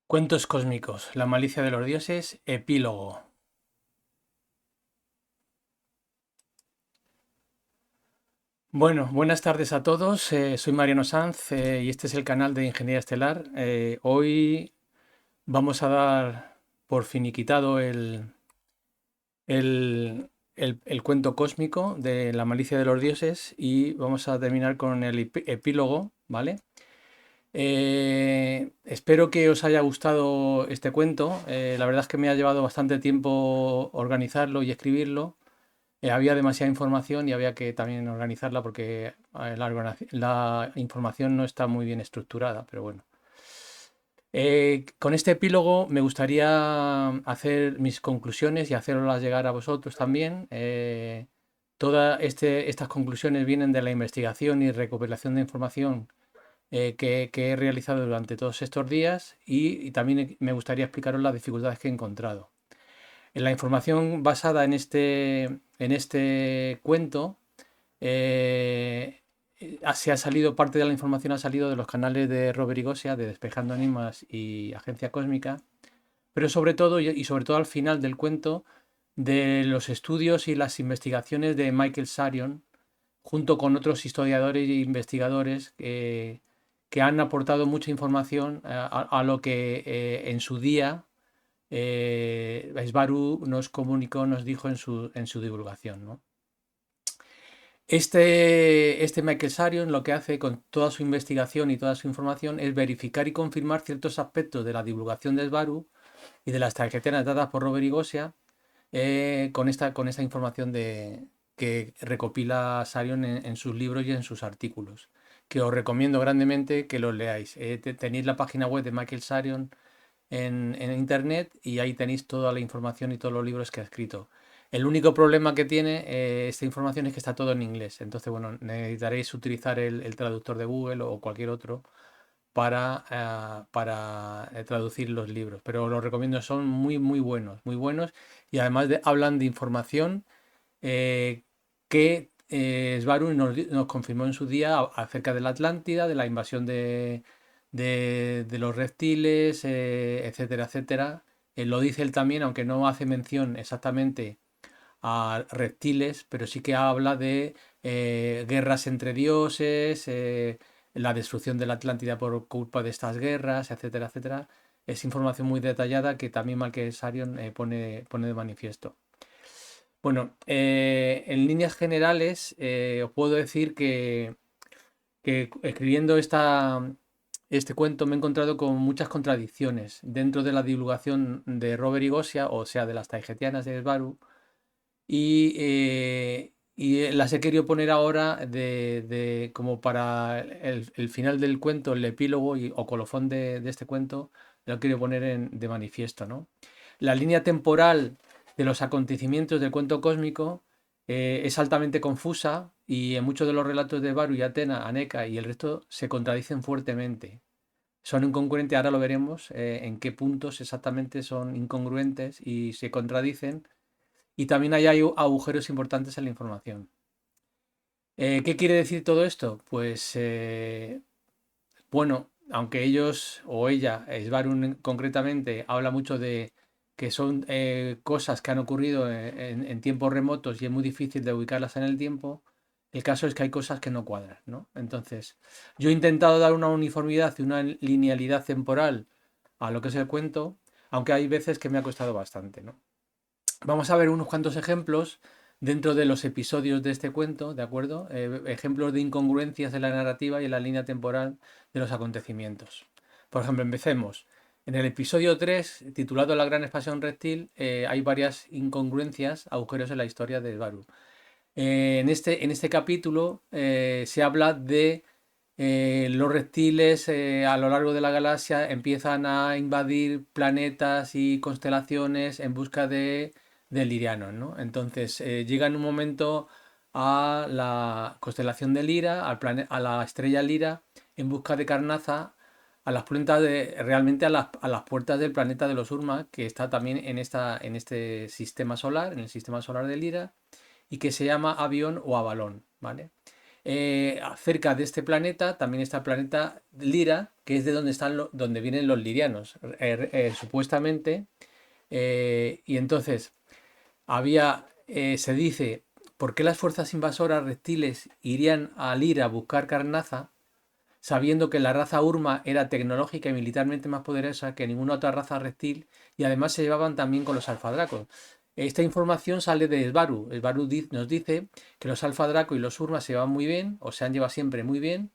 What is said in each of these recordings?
Cuentos cósmicos, la malicia de los dioses, epílogo. Bueno, buenas tardes a todos. Soy Mariano Sanz y este es el canal de Ingeniería Estelar. Hoy vamos a dar por finiquitado el cuento cósmico de la malicia de los dioses y vamos a terminar con el epílogo, ¿vale? Espero que os haya gustado este cuento. La verdad es que me ha llevado bastante tiempo organizarlo y escribirlo. Había demasiada información y había que también organizarla porque la información no está muy bien estructurada, pero bueno. Con este epílogo me gustaría hacer mis conclusiones y hacerlas llegar a vosotros también. Todas estas conclusiones vienen de la investigación y recopilación de información que he realizado durante todos estos días y también me gustaría explicaros las dificultades que he encontrado. La información basada en este cuento, se ha salido, parte de la información ha salido de los canales de Robert Igosia, de Despejando Enigmas y Agencia Cósmica, pero sobre todo, y sobre todo al final del cuento, de los estudios y las investigaciones de Michael Sarion, junto con otros historiadores e investigadores que han aportado mucha información a lo que en su día Sbaru nos comunicó, nos dijo en su divulgación, ¿no? Este Michael Sarion lo que hace con toda su investigación y toda su información es verificar y confirmar ciertos aspectos de la divulgación de Sbaru y de las tarjetas dadas por Robert Igosia con esta información que recopila Sarion en sus libros y en sus artículos, que os recomiendo grandemente que los leáis. Tenéis la página web de Michael Sarion en internet y ahí tenéis toda la información y todos los libros que ha escrito. El único problema que tiene esta información es que está todo en inglés. Entonces, bueno, necesitaréis utilizar el traductor de Google o cualquier otro para traducir los libros. Pero os los recomiendo, son muy buenos, muy buenos. Y además hablan de información que Svaru nos confirmó en su día acerca de la Atlántida, de la invasión de los reptiles, etcétera, etcétera. Lo dice él también, aunque no hace mención exactamente a reptiles, pero sí que habla de guerras entre dioses, la destrucción de la Atlántida por culpa de estas guerras, etcétera, etcétera. Es información muy detallada que también Michael Sarion pone de manifiesto. Bueno, en líneas generales os puedo decir que escribiendo este cuento me he encontrado con muchas contradicciones dentro de la divulgación de Robert Igosia, o sea, de las taigetianas de Sbaru, y las he querido poner ahora como para el final del cuento, el epílogo o colofón de este cuento, lo quiero poner de manifiesto, ¿no? La línea temporal de los acontecimientos del cuento cósmico es altamente confusa y en muchos de los relatos de Baru y Atena, Aneca y el resto se contradicen fuertemente. Son incongruentes, ahora lo veremos en qué puntos exactamente son incongruentes y se contradicen. Y también hay agujeros importantes en la información. ¿Qué quiere decir todo esto? Pues, bueno, aunque ellos o ella, Svarun concretamente, habla mucho de que son cosas que han ocurrido en tiempos remotos y es muy difícil de ubicarlas en el tiempo, el caso es que hay cosas que no cuadran, ¿no? Entonces, yo he intentado dar una uniformidad y una linealidad temporal a lo que es el cuento, aunque hay veces que me ha costado bastante, ¿no? Vamos a ver unos cuantos ejemplos dentro de los episodios de este cuento, ¿de acuerdo? Ejemplos de incongruencias en la narrativa y en la línea temporal de los acontecimientos. Por ejemplo, empecemos. En el episodio 3, titulado La gran expansión reptil, hay varias incongruencias, agujeros en la historia de Baru. En este capítulo se habla de los reptiles a lo largo de la galaxia empiezan a invadir planetas y constelaciones en busca de lirianos, ¿no? Entonces llega en un momento a la constelación de Lira, a la estrella Lira, en busca de Carnaza, a las puertas realmente a las puertas del planeta de los Urma, que está también en este sistema solar, en el sistema solar de Lira, y que se llama Avión o Avalón, ¿vale? cerca de este planeta también está el planeta Lira, que es de donde donde vienen los lirianos, supuestamente. Y entonces se dice, ¿por qué las fuerzas invasoras reptiles irían a Lira a buscar carnaza, sabiendo que la raza Urma era tecnológica y militarmente más poderosa que ninguna otra raza reptil, y además se llevaban también con los alfadracos? Esta información sale de Svaru. Svaru nos dice que los alfadraco y los Urma se llevan muy bien, o se han llevado siempre muy bien.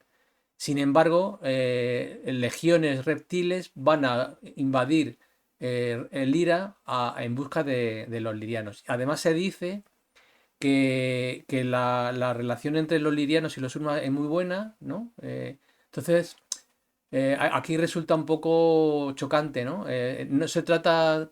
Sin embargo, legiones reptiles van a invadir el Lira en busca de los lirianos. Además se dice que la relación entre los lirianos y los Urma es muy buena, ¿no? Entonces, aquí resulta un poco chocante, ¿no? No se trata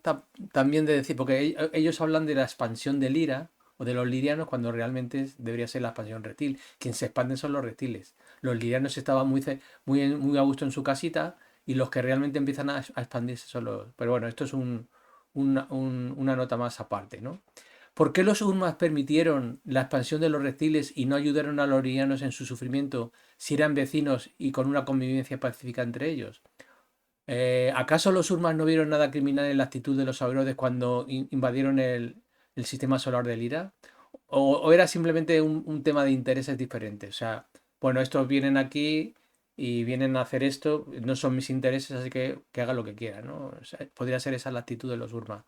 también de decir, porque ellos hablan de la expansión del Lira o de los lirianos cuando realmente debería ser la expansión reptil. Quien se expanden son los reptiles. Los lirianos estaban muy a gusto en su casita y los que realmente empiezan a expandirse son los... Pero bueno, esto es una nota más aparte, ¿no? ¿Por qué los Urmas permitieron la expansión de los reptiles y no ayudaron a los lirianos en su sufrimiento si eran vecinos y con una convivencia pacífica entre ellos? ¿Acaso los Urmas no vieron nada criminal en la actitud de los sauroides cuando invadieron el sistema solar de Lira? ¿O era simplemente un tema de intereses diferentes? O sea, bueno, estos vienen aquí y vienen a hacer esto, no son mis intereses, así que hagan lo que quieran, ¿no? O sea, podría ser esa la actitud de los Urmas.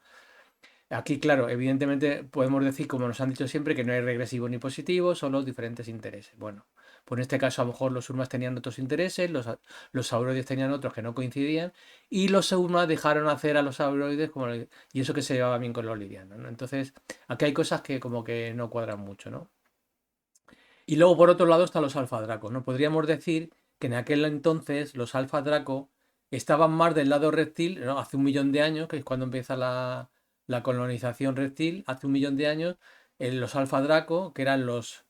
Aquí, claro, evidentemente podemos decir, como nos han dicho siempre, que no hay regresivo ni positivo, solo diferentes intereses. Bueno, pues en este caso a lo mejor los Urmas tenían otros intereses, los sauroides tenían otros que no coincidían, y los Urmas dejaron hacer a los sauroides y eso que se llevaba bien con los lirianos, ¿no? Entonces, aquí hay cosas que como que no cuadran mucho, ¿no? Y luego por otro lado están los Alfa Draco, ¿no? Podríamos decir que en aquel entonces los Alfa Draco estaban más del lado reptil, ¿no? Hace 1 millón de años, que es cuando empieza la colonización reptil, hace 1 millón de años, los Alfa Draco, que eran los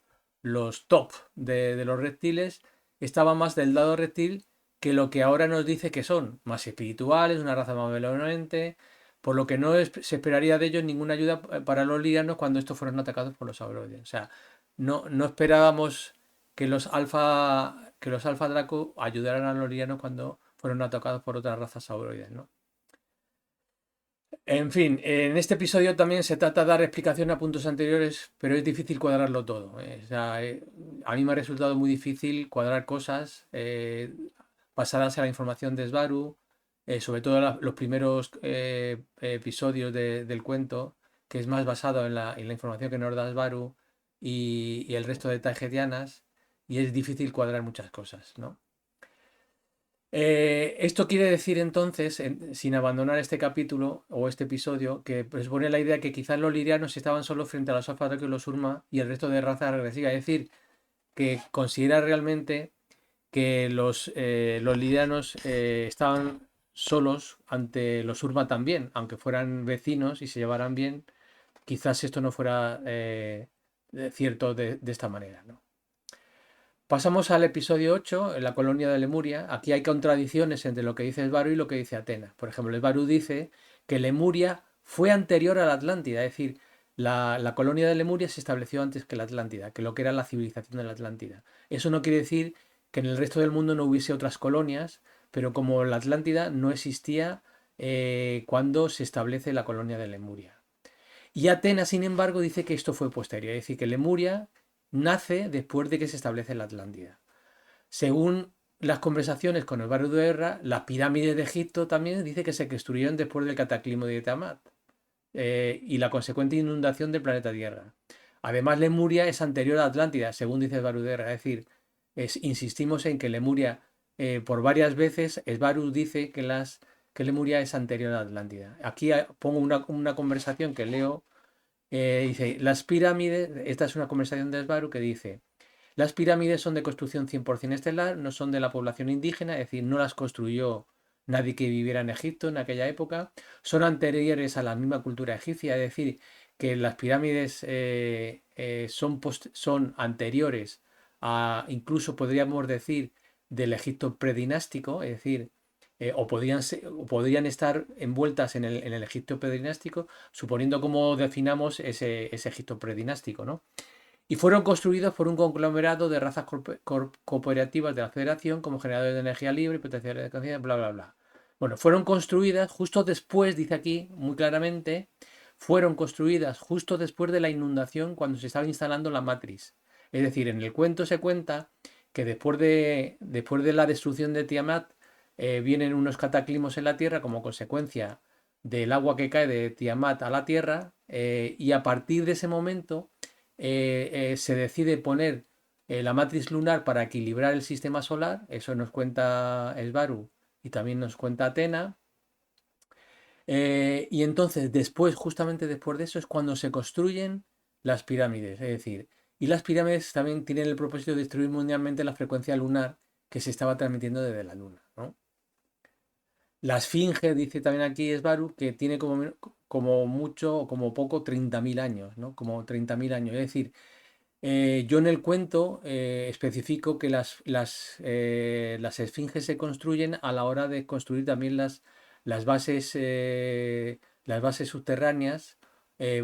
top de los reptiles, estaban más del lado reptil que lo que ahora nos dice que son, más espirituales, una raza más benevolente, por lo que no se esperaría de ellos ninguna ayuda para los lirianos cuando estos fueron atacados por los sauroides. O sea, no esperábamos que los alfa Draco ayudaran a los lirianos cuando fueron atacados por otras razas sauroides, ¿no? En fin, en este episodio también se trata de dar explicación a puntos anteriores, pero es difícil cuadrarlo todo. O sea, a mí me ha resultado muy difícil cuadrar cosas basadas en la información de Svaru, sobre todo los primeros episodios del cuento, que es más basado en la información que nos da Svaru y el resto de Taigetianas, y es difícil cuadrar muchas cosas, ¿no? Esto quiere decir entonces, sin abandonar este capítulo o este episodio, que pone la idea que quizás los lirianos estaban solo frente a los alfadracos y los urma y el resto de razas regresivas. Es decir, que considera realmente que los lirianos estaban solos ante los urma también, aunque fueran vecinos y se llevaran bien, quizás esto no fuera cierto de esta manera, ¿no? Pasamos al episodio 8, en la colonia de Lemuria. Aquí hay contradicciones entre lo que dice Svaru y lo que dice Atenas. Por ejemplo, Svaru dice que Lemuria fue anterior a la Atlántida, es decir, la colonia de Lemuria se estableció antes que la Atlántida, que lo que era la civilización de la Atlántida. Eso no quiere decir que en el resto del mundo no hubiese otras colonias, pero como la Atlántida no existía cuando se establece la colonia de Lemuria. Y Atenas, sin embargo, dice que esto fue posterior, es decir, que Lemuria nace después de que se establece la Atlántida. Según las conversaciones con el barrio de guerra, las pirámides de Egipto también dice que se construyeron después del cataclismo de Tiamat y la consecuente inundación del planeta Tierra. Además, Lemuria es anterior a Atlántida, según dice Varus de guerra. Es decir, insistimos en que Lemuria, por varias veces, Varus dice que Lemuria es anterior a Atlántida. Aquí pongo una conversación que leo. Dice, las pirámides, esta es una conversación de Svaru que dice, las pirámides son de construcción 100% estelar, no son de la población indígena, es decir, no las construyó nadie que viviera en Egipto en aquella época, son anteriores a la misma cultura egipcia, es decir, que las pirámides son anteriores a, incluso podríamos decir, del Egipto predinástico, es decir, o podrían estar envueltas en el Egipto predinástico, suponiendo cómo definamos ese Egipto predinástico, ¿no? y fueron construidos por un conglomerado de razas cooperativas de la Federación como generadores de energía libre, potenciales de conciencia, bla, bla, bla. Bueno, fueron construidas justo después, dice aquí muy claramente, fueron construidas justo después de la inundación cuando se estaba instalando la matriz. Es decir, en el cuento se cuenta que después de la destrucción de Tiamat vienen unos cataclismos en la Tierra como consecuencia del agua que cae de Tiamat a la Tierra y a partir de ese momento se decide poner la matriz lunar para equilibrar el sistema solar, eso nos cuenta Esbaru y también nos cuenta Atena. Y entonces, después, justamente después de eso, es cuando se construyen las pirámides. Es decir, y las pirámides también tienen el propósito de distribuir mundialmente la frecuencia lunar que se estaba transmitiendo desde la Luna, ¿no? La Esfinge, dice también aquí Esbaru, que tiene como mucho o como poco 30.000 años, ¿no? Como 30.000 años. Es decir, yo en el cuento especifico que las esfinges se construyen a la hora de construir también las bases, las bases subterráneas,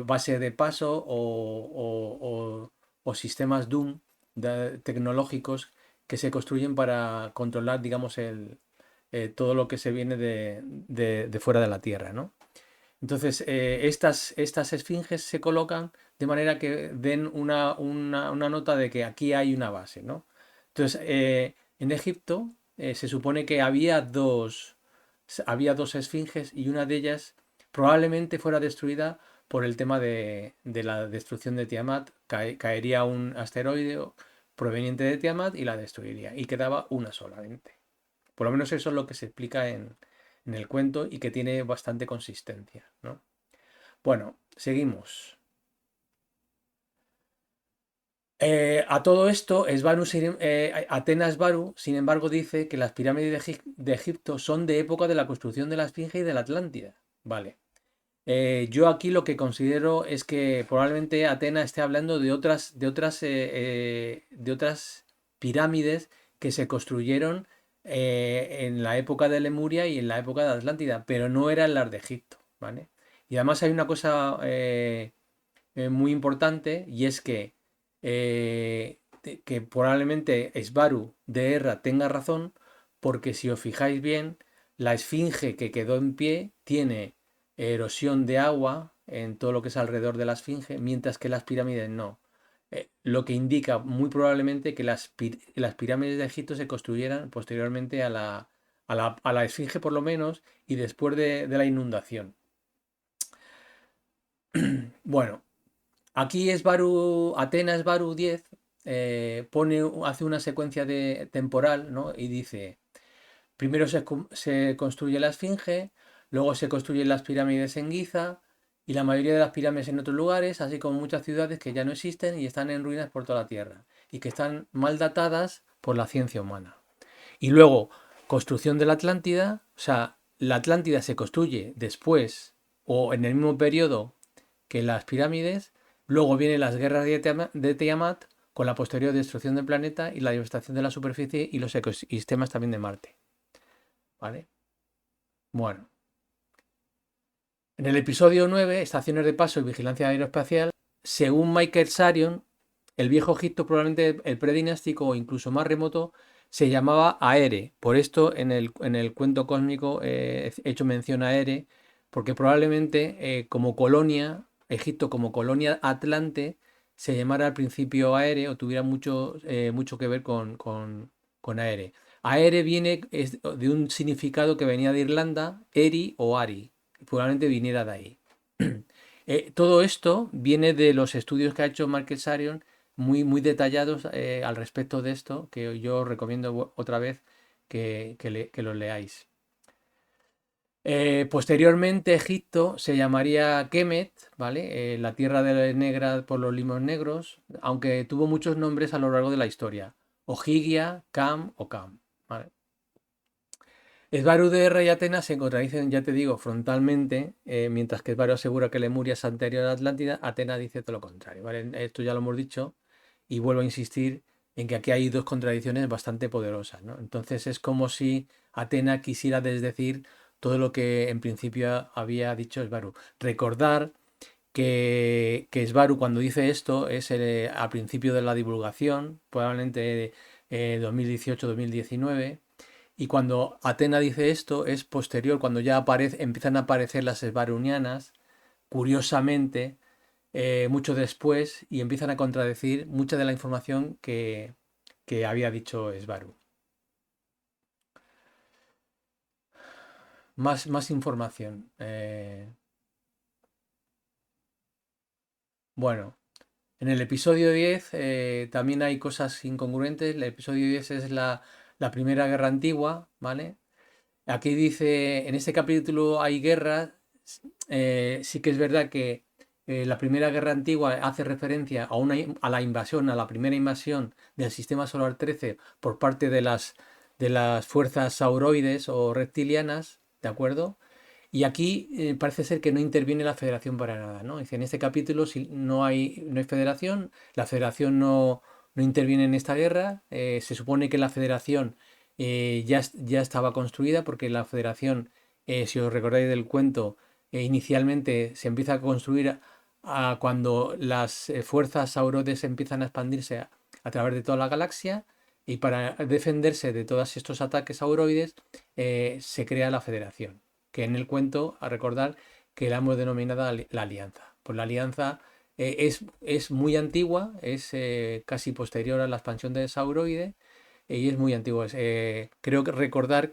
base de paso o sistemas Doom tecnológicos que se construyen para controlar, digamos, todo lo que se viene de fuera de la Tierra, ¿no? Entonces, estas esfinges se colocan de manera que den una nota de que aquí hay una base, ¿no? Entonces, en Egipto se supone que había dos esfinges y una de ellas probablemente fuera destruida por el tema de la destrucción de Tiamat. Caería un asteroide proveniente de Tiamat y la destruiría. Y quedaba una solamente. Por lo menos eso es lo que se explica en el cuento y que tiene bastante consistencia, ¿no? Bueno, seguimos. A todo esto, Atenas Esbaru, sin embargo, dice que las pirámides de Egipto son de época de la construcción de la Esfinge y de la Atlántida. Vale. Yo aquí lo que considero es que probablemente Atenas esté hablando de otras pirámides que se construyeron en la época de Lemuria y en la época de Atlántida, pero no eran las de Egipto, ¿vale? Y además hay una cosa muy importante y es que probablemente Esbaru de Erra tenga razón porque si os fijáis bien, la esfinge que quedó en pie tiene erosión de agua en todo lo que es alrededor de la esfinge, mientras que las pirámides no. Lo que indica muy probablemente que las pirámides de Egipto se construyeran posteriormente a la esfinge por lo menos y después de la inundación. Bueno, aquí Atenas Baru 10 hace una secuencia temporal, ¿no? Y dice, primero se construye la Esfinge, luego se construyen las pirámides en Giza y la mayoría de las pirámides en otros lugares, así como muchas ciudades que ya no existen y están en ruinas por toda la Tierra y que están mal datadas por la ciencia humana. Y luego, construcción de la Atlántida, o sea, la Atlántida se construye después o en el mismo periodo que las pirámides, luego vienen las guerras de Tiamat con la posterior destrucción del planeta y la devastación de la superficie y los ecosistemas también de Marte. ¿Vale? Bueno, en el episodio 9, Estaciones de Paso y Vigilancia Aeroespacial, según Michael Sarion, el viejo Egipto, probablemente el predinástico o incluso más remoto, se llamaba Aere. Por esto en el cuento cósmico he hecho mención a Aere, porque probablemente como colonia, Egipto como colonia atlante, se llamara al principio Aere o tuviera mucho que ver con Aere. Aere viene de un significado que venía de Irlanda, Eri o Ari, probablemente viniera de ahí. Todo esto viene de los estudios que ha hecho Marcus Sarion muy, muy detallados al respecto de esto, que yo os recomiendo otra vez que lo leáis. Posteriormente, Egipto se llamaría Kemet, ¿vale? La tierra negra por los limos negros, aunque tuvo muchos nombres a lo largo de la historia. Ojigia, Cam o Cam, ¿vale? Esbaru de Erra y Atenas se contradicen, ya te digo, frontalmente, mientras que Esbaru asegura que Lemuria es anterior a Atlántida, Atenas dice todo lo contrario, ¿vale? Esto ya lo hemos dicho y vuelvo a insistir en que aquí hay dos contradicciones bastante poderosas, ¿no? Entonces es como si Atenas quisiera desdecir todo lo que en principio había dicho Esbaru. Recordar que Svaru cuando dice esto es al principio de la divulgación, probablemente 2018-2019, y cuando Atena dice esto es posterior, cuando ya empiezan a aparecer las svarunianas, curiosamente, mucho después, y empiezan a contradecir mucha de la información que había dicho Svaru. Más información. Bueno, en el episodio 10 también hay cosas incongruentes. El episodio 10 es la Primera Guerra Antigua, ¿vale? Aquí dice, en este capítulo hay guerra. Sí que es verdad que la Primera Guerra Antigua hace referencia a la invasión, a la primera invasión del Sistema Solar 13 por parte de las fuerzas sauroides o reptilianas, ¿de acuerdo? Y aquí parece ser que no interviene la Federación para nada, ¿no? Dice, en este capítulo si no hay Federación, la Federación no interviene en esta guerra, se supone que la Federación ya estaba construida porque la Federación, si os recordáis del cuento, inicialmente se empieza a construir cuando las fuerzas sauroides empiezan a expandirse a través de toda la galaxia y para defenderse de todos estos ataques sauroides se crea la Federación, que en el cuento, a recordar, que la hemos denominado la Alianza. Pues la Alianza es muy antigua, es casi posterior a la expansión de Sauroide y es muy antigua. Creo que recordar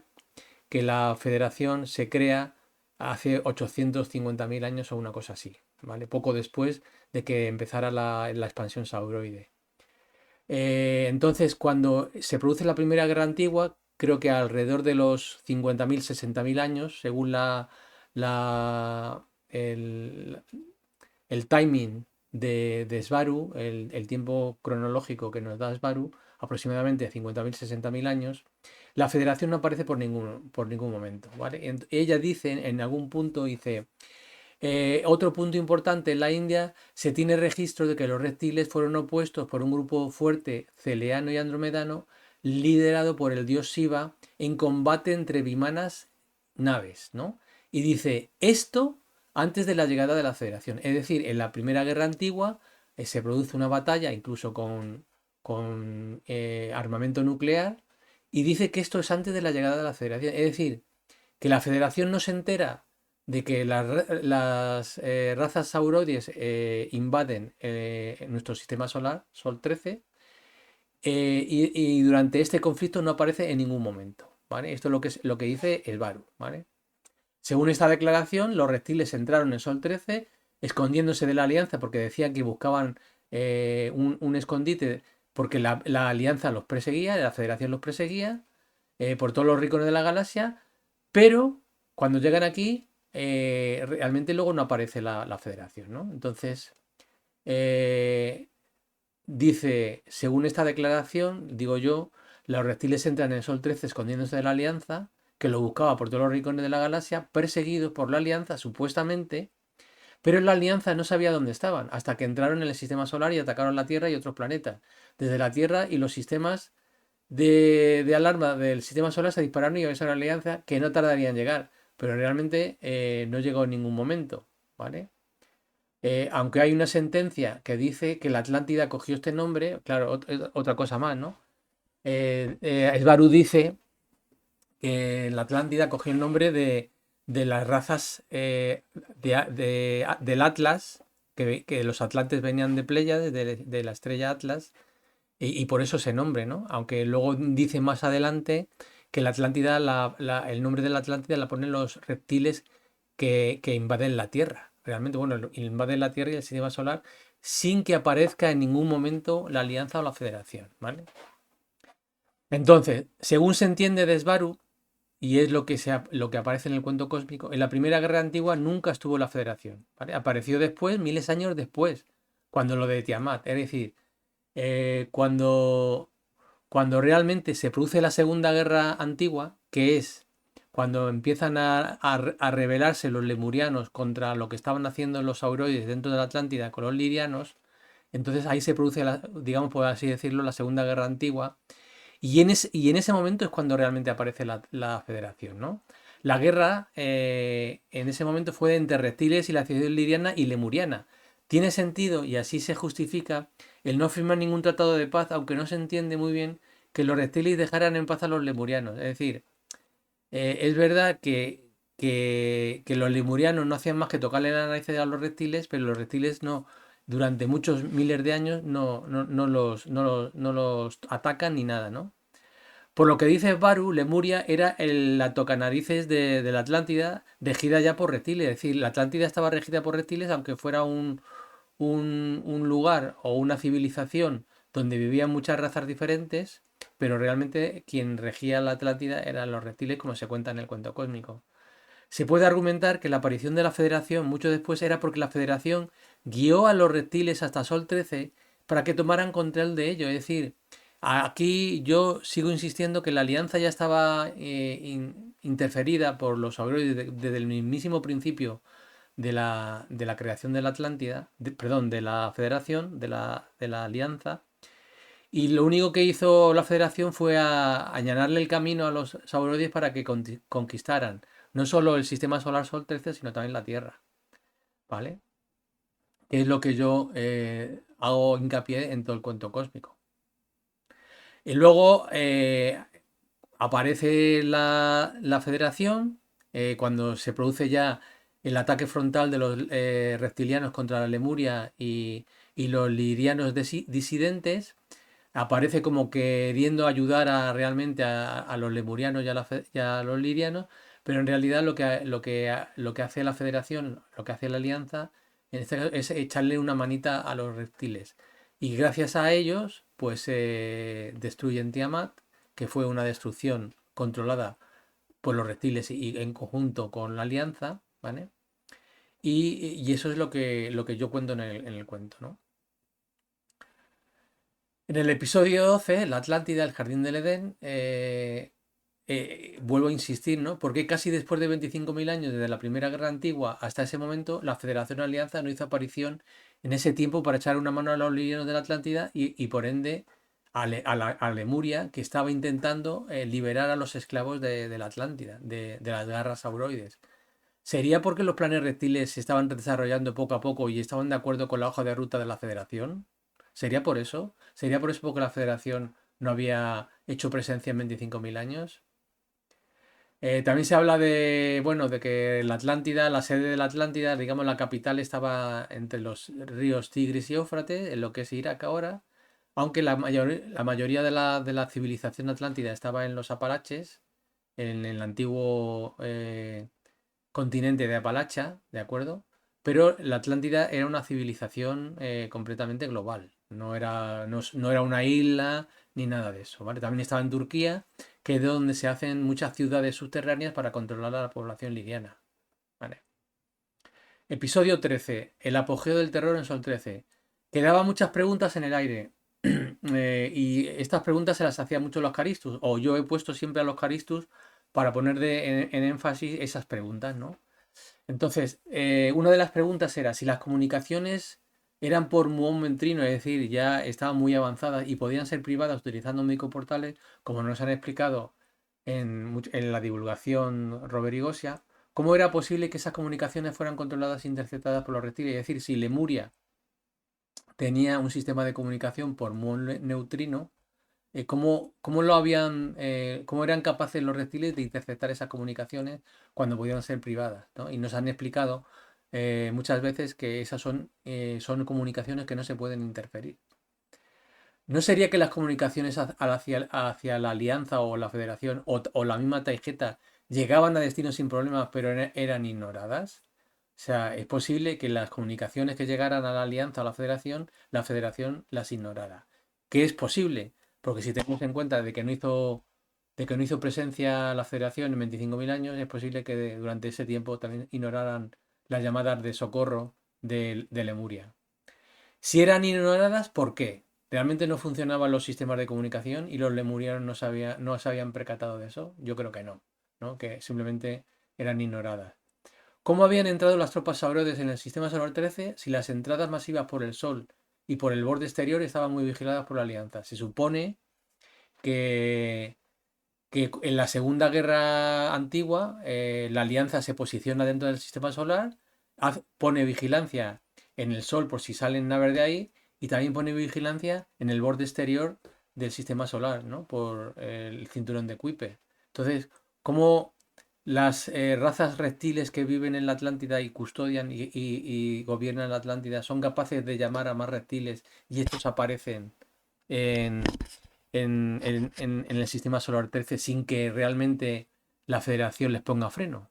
que la Federación se crea hace 850.000 años o una cosa así, ¿vale? Poco después de que empezara la expansión Sauroide. Entonces, cuando se produce la Primera Guerra Antigua, creo que alrededor de los 50.000, 60.000 años, según el, el timing de Svaru, el tiempo cronológico que nos da Svaru, aproximadamente 50.000, 60.000 años, la Federación no aparece por ningún momento, ¿vale? Ella dice, en algún punto, dice, otro punto importante, en la India se tiene registro de que los reptiles fueron opuestos por un grupo fuerte celeano y andromedano liderado por el dios Shiva en combate entre vimanas naves, ¿no? Y dice, esto antes de la llegada de la Federación. Es decir, en la Primera Guerra Antigua se produce una batalla, incluso con armamento nuclear, y dice que esto es antes de la llegada de la Federación. Es decir, que la Federación no se entera de que las razas sauroides invaden nuestro sistema solar, Sol 13, y durante este conflicto no aparece en ningún momento, ¿vale? Esto es lo que dice el Varus, ¿vale? Según esta declaración, los reptiles entraron en Sol 13 escondiéndose de la Alianza porque decían que buscaban un escondite porque la Alianza los perseguía, la Federación los perseguía por todos los rincones de la galaxia, pero cuando llegan aquí, realmente luego no aparece la Federación, ¿no? Entonces, eh, dice, según esta declaración, digo yo, los reptiles entran en el Sol 13 escondiéndose de la Alianza, que lo buscaba por todos los rincones de la galaxia, perseguidos por la Alianza, supuestamente, pero la Alianza no sabía dónde estaban, hasta que entraron en el sistema solar y atacaron la Tierra y otros planetas. Desde la Tierra y los sistemas de alarma del sistema solar se dispararon y avisaron a la Alianza que no tardaría en llegar, pero realmente no llegó en ningún momento, ¿vale? Aunque hay una sentencia que dice que la Atlántida cogió este nombre, claro, otra cosa más, ¿no? Svaru dice que la Atlántida cogió el nombre de las razas del Atlas, que los atlantes venían de Pléyades, de la estrella Atlas, y por eso ese nombre, ¿no? Aunque luego dice más adelante que la Atlántida, el nombre de la Atlántida la ponen los reptiles que invaden la Tierra. Realmente, bueno, invaden la Tierra y el sistema solar sin que aparezca en ningún momento la Alianza o la Federación, ¿vale? Entonces, según se entiende de Svaru, y es lo que aparece en el cuento cósmico, en la Primera Guerra Antigua nunca estuvo la Federación, ¿vale? Apareció después, miles de años después, cuando lo de Tiamat. Es decir, cuando realmente se produce la Segunda Guerra Antigua, que es cuando empiezan a rebelarse los lemurianos contra lo que estaban haciendo los sauroides dentro de la Atlántida con los lirianos, entonces ahí se produce, digamos por así decirlo, la Segunda Guerra Antigua, y en ese momento es cuando realmente aparece la Federación, ¿no? La guerra en ese momento fue entre reptiles y la civilización liriana y lemuriana, Tiene sentido y así se justifica el no firmar ningún tratado de paz, aunque no se entiende muy bien que los reptiles dejaran en paz a los lemurianos. Es decir, es verdad que los lemurianos no hacían más que tocarle la nariz a los reptiles, pero los reptiles no, durante muchos miles de años no los atacan ni nada, ¿no? Por lo que dice Baru, Lemuria era la tocanarices de la Atlántida, regida ya por reptiles. Es decir, la Atlántida estaba regida por reptiles, aunque fuera un lugar o una civilización donde vivían muchas razas diferentes, pero realmente quien regía la Atlántida eran los reptiles, como se cuenta en el cuento cósmico. Se puede argumentar que la aparición de la Federación mucho después era porque la Federación guió a los reptiles hasta Sol 13 para que tomaran control de ello. Es decir, aquí yo sigo insistiendo que la alianza ya estaba interferida por los aurores desde el mismísimo principio de la creación de la Atlántida, perdón, de la Federación, de la Alianza. Y lo único que hizo la Federación fue allanarle el camino a los sauroides para que conquistaran no solo el sistema solar Sol 13, sino también la Tierra. ¿Vale? Que es lo que yo hago hincapié en todo el cuento cósmico. Y luego aparece la Federación cuando se produce ya el ataque frontal de los reptilianos contra la Lemuria y los lirianos disidentes. Aparece como queriendo ayudar realmente a los lemurianos y a los lirianos, pero en realidad lo que hace la Federación, lo que hace la Alianza, en este caso, es echarle una manita a los reptiles. Y gracias a ellos, pues se destruyen Tiamat, que fue una destrucción controlada por los reptiles y en conjunto con la Alianza, ¿vale? Y eso es lo que yo cuento en el cuento, ¿no? En el episodio 12, la Atlántida, el Jardín del Edén, vuelvo a insistir, ¿no? Porque casi después de 25.000 años, desde la Primera Guerra Antigua hasta ese momento, la Federación Alianza no hizo aparición en ese tiempo para echar una mano a los livianos de la Atlántida y por ende a Lemuria, que estaba intentando liberar a los esclavos de la Atlántida, de las garras sauroides. ¿Sería porque los planes reptiles se estaban desarrollando poco a poco y estaban de acuerdo con la hoja de ruta de la Federación? ¿Sería por eso? ¿Sería por eso porque la Federación no había hecho presencia en 25.000 años? También se habla de, bueno, de que la Atlántida, la sede de la Atlántida, digamos, la capital estaba entre los ríos Tigris y Éufrates, en lo que es Irak ahora, aunque la mayoría de la civilización atlántida estaba en los Apalaches, en el antiguo continente de Apalacha, ¿de acuerdo? Pero la Atlántida era una civilización completamente global. No era una isla ni nada de eso, ¿vale? También estaba en Turquía, que es de donde se hacen muchas ciudades subterráneas para controlar a la población liviana, ¿vale? Episodio 13. El apogeo del terror en Sol 13. Quedaba muchas preguntas en el aire. Y estas preguntas se las hacía mucho los Caristus, o yo he puesto siempre a los Caristus para poner en énfasis esas preguntas, ¿no? Entonces, una de las preguntas era si las comunicaciones eran por muón mentrino, es decir, ya estaban muy avanzadas y podían ser privadas utilizando microportales, como nos han explicado en la divulgación Robert y Gosia. ¿Cómo era posible que esas comunicaciones fueran controladas e interceptadas por los reptiles? Es decir, si Lemuria tenía un sistema de comunicación por muón neutrino, cómo eran capaces los reptiles de interceptar esas comunicaciones cuando pudieron ser privadas, ¿no? Y nos han explicado muchas veces que esas son comunicaciones que no se pueden interferir. ¿No sería que las comunicaciones hacia la alianza o la federación o la misma tarjeta llegaban a destino sin problemas, pero eran ignoradas? O sea, es posible que las comunicaciones que llegaran a la alianza o a la federación las ignorara. ¿Qué es posible? Porque si tenemos en cuenta de que no hizo presencia la federación en 25.000 años, es posible que durante ese tiempo también ignoraran las llamadas de socorro de Lemuria. Si eran ignoradas, ¿por qué? ¿Realmente no funcionaban los sistemas de comunicación y los lemurianos no se habían percatado de eso? Yo creo que no, ¿no? Que simplemente eran ignoradas. ¿Cómo habían entrado las tropas sauroides en el sistema solar 13 si las entradas masivas por el Sol y por el borde exterior estaban muy vigiladas por la Alianza? Se supone que, que en la Segunda Guerra Antigua la Alianza se posiciona dentro del sistema solar pone vigilancia en el Sol por si salen naves de ahí y también pone vigilancia en el borde exterior del sistema solar, ¿no? Por el cinturón de Kuiper. Entonces, ¿cómo las razas reptiles que viven en la Atlántida y custodian y gobiernan la Atlántida son capaces de llamar a más reptiles y estos aparecen en, en el sistema solar 13 sin que realmente la Federación les ponga freno?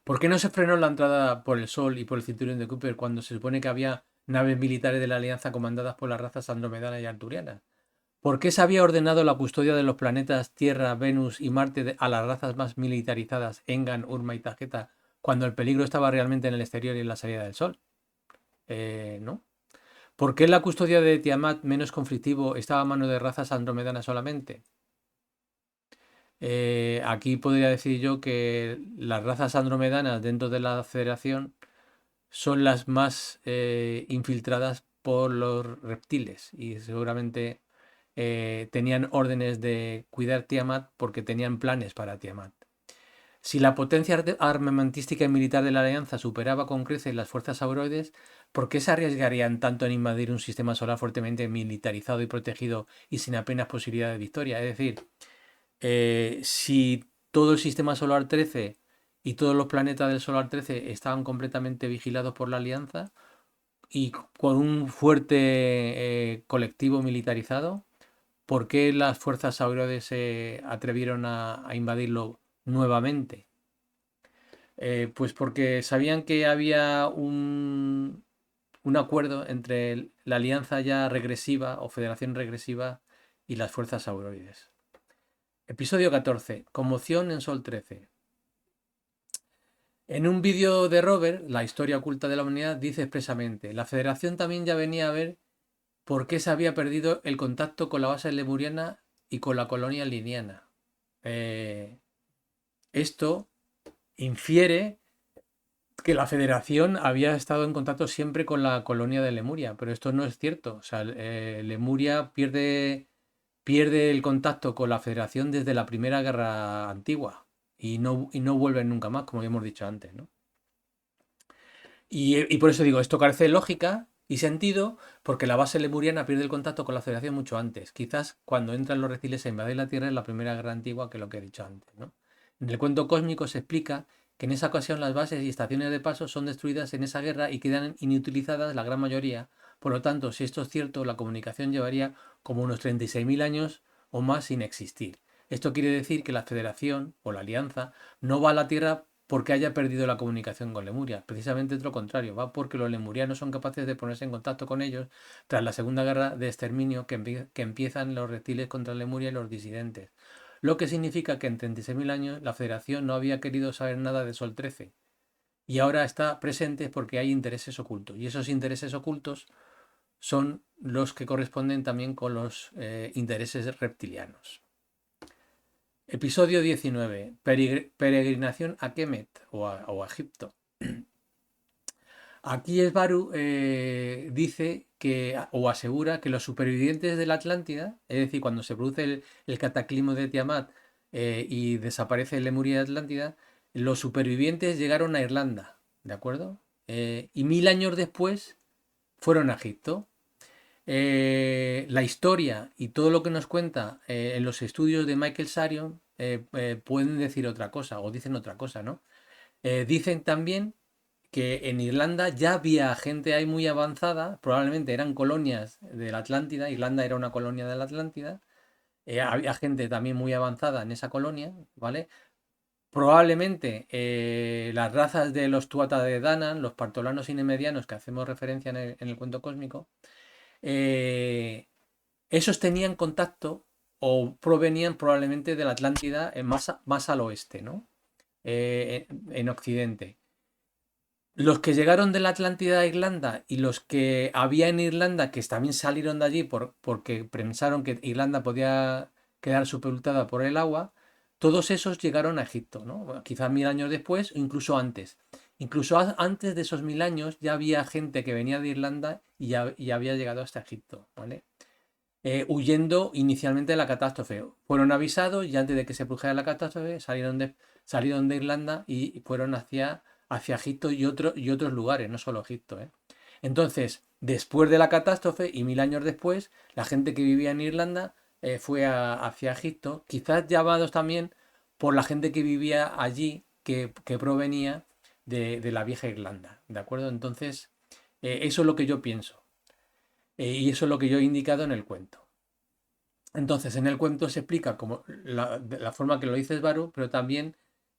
¿Por qué no se frenó la entrada por el Sol y por el cinturón de Kuiper cuando se supone que había naves militares de la Alianza comandadas por las razas andromedana y arturiana? ¿Por qué se había ordenado la custodia de los planetas Tierra, Venus y Marte a las razas más militarizadas, Engan, Urma y Tajeta, cuando el peligro estaba realmente en el exterior y en la salida del Sol? ¿No? ¿Por qué la custodia de Tiamat, menos conflictivo, estaba a mano de razas andromedanas solamente? Aquí podría decir yo que las razas andromedanas dentro de la Federación son las más infiltradas por los reptiles y seguramente tenían órdenes de cuidar Tiamat porque tenían planes para Tiamat. Si la potencia armamentística y militar de la Alianza superaba con creces las fuerzas auroides, ¿por qué se arriesgarían tanto en invadir un sistema solar fuertemente militarizado y protegido y sin apenas posibilidad de victoria? Es decir, si todo el sistema solar 13 y todos los planetas del solar 13 estaban completamente vigilados por la Alianza y con un fuerte colectivo militarizado, ¿por qué las fuerzas auroides se atrevieron a invadirlo nuevamente? Pues porque sabían que había un acuerdo entre la alianza ya regresiva o federación regresiva y las fuerzas auroides. Episodio 14. Conmoción en Sol 13. En un vídeo de Robert, La historia oculta de la humanidad, dice expresamente: la federación también ya venía a ver por qué se había perdido el contacto con la base lemuriana y con la colonia liniana. Esto infiere que la Federación había estado en contacto siempre con la colonia de Lemuria, pero esto no es cierto. O sea, Lemuria pierde el contacto con la Federación desde la Primera Guerra Antigua y no vuelven nunca más, como hemos dicho antes, ¿no? Y por eso digo, esto carece de lógica y sentido, porque la base lemuriana pierde el contacto con la Federación mucho antes. Quizás cuando entran los reptiles a invadir la Tierra en la Primera Guerra Antigua, que es lo que he dicho antes, ¿no? En el cuento cósmico se explica que en esa ocasión las bases y estaciones de paso son destruidas en esa guerra y quedan inutilizadas la gran mayoría. Por lo tanto, si esto es cierto, la comunicación llevaría como unos 36.000 años o más sin existir. Esto quiere decir que la Federación o la Alianza no va a la Tierra porque haya perdido la comunicación con Lemuria. Precisamente es lo contrario, va porque los lemurianos son capaces de ponerse en contacto con ellos tras la segunda guerra de exterminio que empiezan los reptiles contra Lemuria y los disidentes. Lo que significa que en 36.000 años la Federación no había querido saber nada de Sol 13 y ahora está presente porque hay intereses ocultos. Y esos intereses ocultos son los que corresponden también con los intereses reptilianos. Episodio 19. Peregrinación a Kemet o a Egipto. Aquí Esbaru dice que, o asegura que los supervivientes de la Atlántida, es decir, cuando se produce el cataclismo de Tiamat y desaparece Lemuria y Atlántida, los supervivientes llegaron a Irlanda, ¿de acuerdo? Y 1000 años después fueron a Egipto. La historia y todo lo que nos cuenta en los estudios de Michael Sarion pueden decir otra cosa, o dicen otra cosa, ¿no? Dicen también que en Irlanda ya había gente ahí muy avanzada, probablemente eran colonias de la Atlántida, Irlanda era una colonia de la Atlántida, había gente también muy avanzada en esa colonia, ¿vale? Probablemente las razas de los Tuatha de Danann, los partolanos y nemedianos que hacemos referencia en el cuento cósmico, eh, esos tenían contacto o provenían probablemente de la Atlántida más al oeste, ¿no? En Occidente. Los que llegaron de la Atlántida a Irlanda y los que había en Irlanda que también salieron de allí porque pensaron que Irlanda podía quedar sepultada por el agua, todos esos llegaron a Egipto, ¿no? Bueno, quizás 1000 años después o incluso antes. Incluso antes de esos 1000 años ya había gente que venía de Irlanda y había llegado hasta Egipto, ¿vale? Huyendo inicialmente de la catástrofe. Fueron avisados y antes de que se produjera la catástrofe salieron de Irlanda y fueron hacia Egipto y otros lugares, no solo Egipto, ¿eh? Entonces, después de la catástrofe y 1000 años después, la gente que vivía en Irlanda fue hacia Egipto, quizás llamados también por la gente que vivía allí, que provenía de la vieja Irlanda, ¿de acuerdo? Entonces, eso es lo que yo pienso, y eso es lo que yo he indicado en el cuento. Entonces, en el cuento se explica como de la forma que lo dice Svaru, pero también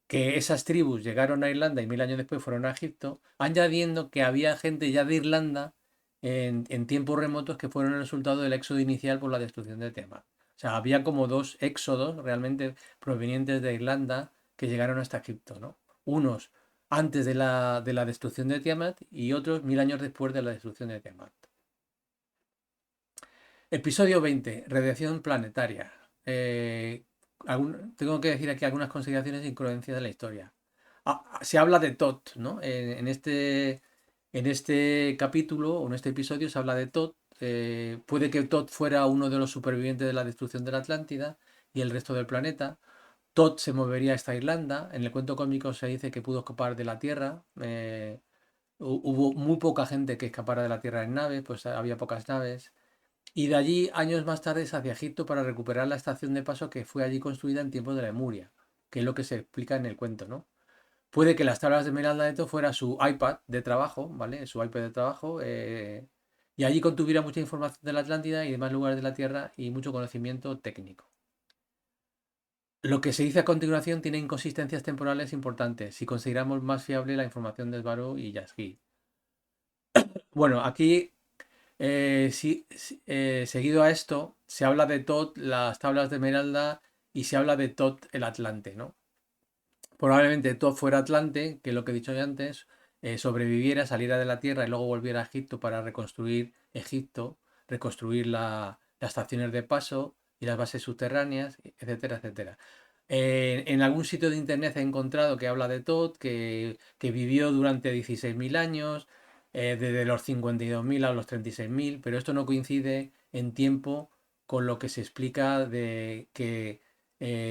que esas tribus llegaron a Irlanda y 1000 años después fueron a Egipto, añadiendo que había gente ya de Irlanda en tiempos remotos que fueron el resultado del éxodo inicial por la destrucción de Tiamat. O sea, había como dos éxodos realmente provenientes de Irlanda que llegaron hasta Egipto, ¿no? Unos antes de la destrucción de Tiamat y otros 1000 años después de la destrucción de Tiamat. Episodio 20, radiación planetaria. Tengo que decir aquí algunas consideraciones e incongruencias de la historia. Se habla de Tot, ¿no? En este capítulo o en este episodio se habla de Tot. Puede que Tot fuera uno de los supervivientes de la destrucción de la Atlántida y el resto del planeta. Tot se movería a esta Irlanda. En el cuento cómico se dice que pudo escapar de la Tierra. Hubo muy poca gente que escapara de la Tierra en naves, pues había pocas naves. Y de allí, años más tarde, hacia Egipto para recuperar la estación de paso que fue allí construida en tiempos de Lemuria, que es lo que se explica en el cuento, ¿no? Puede que las tablas de Esmeralda de todo fuera su iPad de trabajo, ¿vale? Su iPad de trabajo, y allí contuviera mucha información de la Atlántida y demás lugares de la Tierra y mucho conocimiento técnico. Lo que se dice a continuación tiene inconsistencias temporales importantes si consideramos más fiable la información de Sbarro y Yasgi. Bueno, aquí seguido a esto, se habla de Tot, las tablas de Esmeralda, y se habla de Tot el Atlante, ¿no? Probablemente Tot fuera Atlante, que es lo que he dicho ya antes, sobreviviera, saliera de la Tierra y luego volviera a Egipto para reconstruir Egipto, reconstruir las estaciones de paso y las bases subterráneas, etcétera, etcétera. En algún sitio de internet he encontrado que habla de Tot, que vivió durante 16.000 años, desde los 52.000 a los 36.000, pero esto no coincide en tiempo con lo que se explica de que,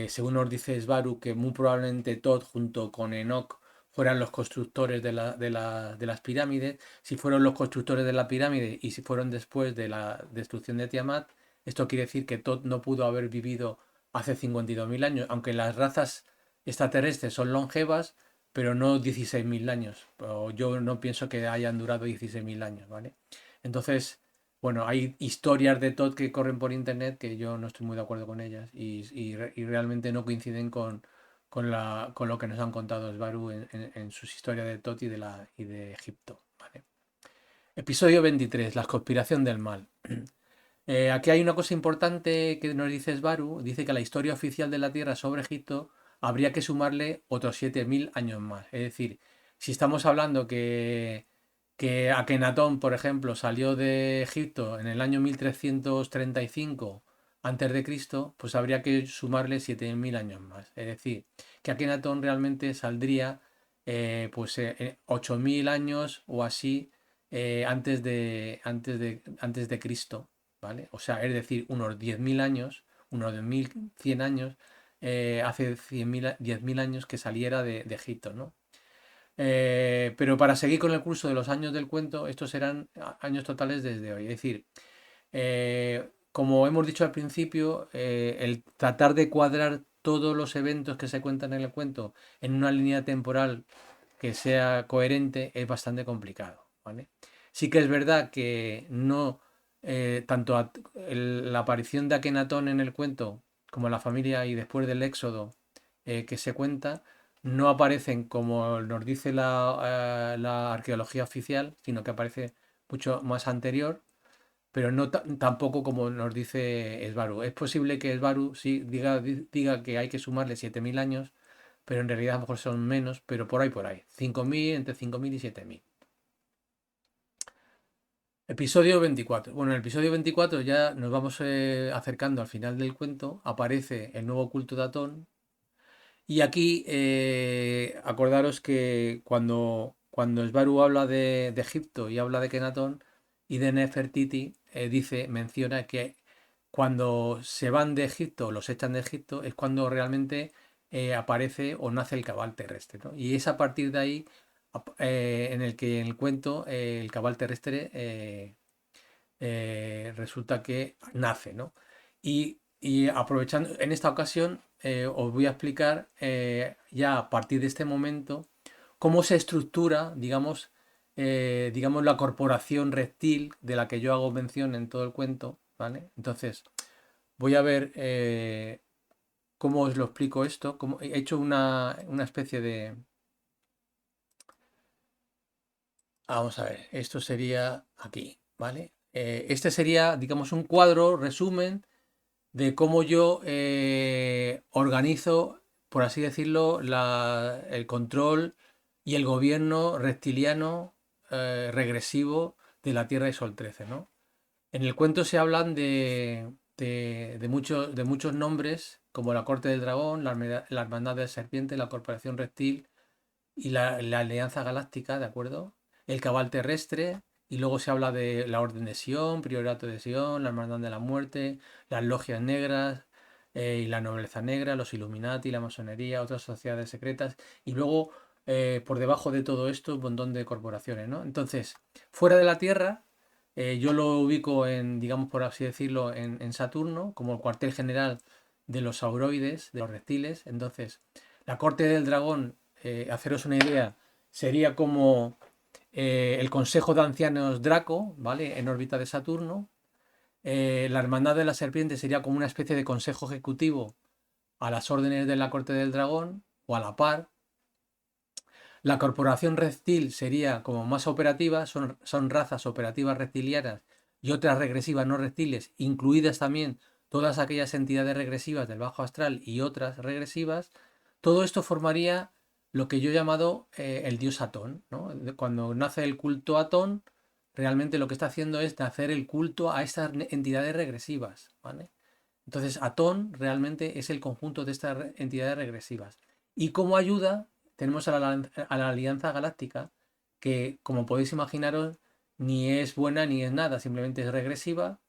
según nos dice Svaru, que muy probablemente Tot junto con Enoch fueran los constructores de las pirámides. Si fueron los constructores de la pirámide y si fueron después de la destrucción de Tiamat, esto quiere decir que Tot no pudo haber vivido hace 52.000 años, aunque las razas extraterrestres son longevas, pero no 16.000 años. Yo no pienso que hayan durado 16.000 años, ¿vale? Entonces, bueno, hay historias de Todd que corren por internet que yo no estoy muy de acuerdo con ellas y realmente no coinciden con lo que nos han contado Svaru en sus historias de Todd y de Egipto, ¿vale? Episodio 23, la conspiración del mal. Aquí hay una cosa importante que nos dice Svaru. Dice que a la historia oficial de la Tierra sobre Egipto habría que sumarle otros 7.000 años más. Es decir, si estamos hablando que Akenatón, por ejemplo, salió de Egipto en el año 1335 antes de Cristo, pues habría que sumarle 7.000 años más. Es decir, que Akenatón realmente saldría, pues 8.000 años o así, antes de Cristo, ¿vale? O sea, es decir, unos 10.000 años, unos 1.100 años, hace 10.000 años que saliera de Egipto, ¿no? Pero para seguir con el curso de los años del cuento, estos serán años totales desde hoy. Es decir, como hemos dicho al principio, el tratar de cuadrar todos los eventos que se cuentan en el cuento en una línea temporal que sea coherente es bastante complicado, ¿vale? Sí que es verdad que no, tanto la aparición de Akenatón en el cuento como la familia y después del éxodo, que se cuenta, no aparecen como nos dice la arqueología oficial, sino que aparece mucho más anterior, pero no tampoco como nos dice Svaru. Es posible que Svaru sí diga que hay que sumarle 7.000 años, pero en realidad a lo mejor son menos, pero por ahí. 5.000, entre 5.000 y 7.000. Episodio 24. Bueno, en el episodio 24 ya nos vamos acercando al final del cuento. Aparece el nuevo culto de Atón. Y aquí, acordaros que cuando Svaru habla de Egipto y habla de Kenatón y de Nefertiti, menciona que cuando se van de Egipto, los echan de Egipto, es cuando realmente aparece o nace el cabal terrestre, ¿no? Y es a partir de ahí en el que en el cuento el cabal terrestre resulta que nace, ¿no? Y aprovechando, en esta ocasión os voy a explicar ya a partir de este momento cómo se estructura, digamos, la corporación reptil de la que yo hago mención en todo el cuento, ¿vale? Entonces, voy a ver cómo os lo explico esto. He hecho una especie de... Vamos a ver, esto sería aquí, ¿vale? Este sería, digamos, un cuadro, resumen, de cómo yo organizo, por así decirlo, el control y el gobierno reptiliano regresivo de la Tierra y Sol 13, ¿no? En el cuento se hablan de muchos nombres, como la Corte del Dragón, la Hermandad de la Serpiente, la Corporación Reptil y la Alianza Galáctica, ¿de acuerdo? El Cabal Terrestre, y luego se habla de la Orden de Sion, Priorato de Sion, la Hermandad de la Muerte, las Logias Negras y la Nobleza Negra, los Illuminati, la Masonería, otras sociedades secretas, y luego por debajo de todo esto un montón de corporaciones, ¿no? Entonces, fuera de la Tierra, yo lo ubico en, digamos por así decirlo, en Saturno, como el cuartel general de los sauroides, de los reptiles. Entonces, la Corte del Dragón, haceros una idea, sería como el Consejo de Ancianos Draco, ¿vale? En órbita de Saturno. La Hermandad de la Serpiente sería como una especie de consejo ejecutivo a las órdenes de la Corte del Dragón o a la par. La Corporación Reptil sería como más operativa, son razas operativas reptilianas y otras regresivas no reptiles, incluidas también todas aquellas entidades regresivas del bajo astral y otras regresivas. Todo esto formaría lo que yo he llamado el dios Atón, ¿no? Cuando nace el culto Atón, realmente lo que está haciendo es nacer el culto a estas entidades regresivas, ¿vale? Entonces, Atón realmente es el conjunto de estas entidades regresivas. Y como ayuda, tenemos a la Alianza Galáctica, que, como podéis imaginaros, ni es buena ni es nada, simplemente es regresiva.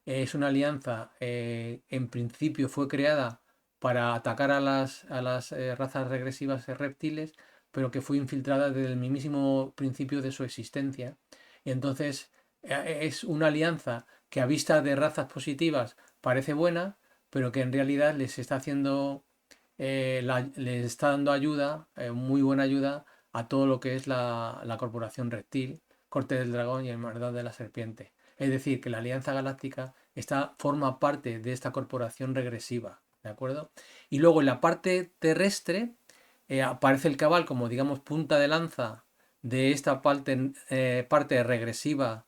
Es una alianza, en principio fue creada para atacar a las razas regresivas reptiles, pero que fue infiltrada desde el mismísimo principio de su existencia. Y entonces, es una alianza que a vista de razas positivas parece buena, pero que en realidad les está haciendo, les está dando ayuda, muy buena ayuda, a todo lo que es la Corporación Reptil, Corte del Dragón y Hermandad de la Serpiente. Es decir, que la Alianza Galáctica forma parte de esta corporación regresiva, ¿de acuerdo? Y luego en la parte terrestre aparece el cabal como, digamos, punta de lanza de esta parte regresiva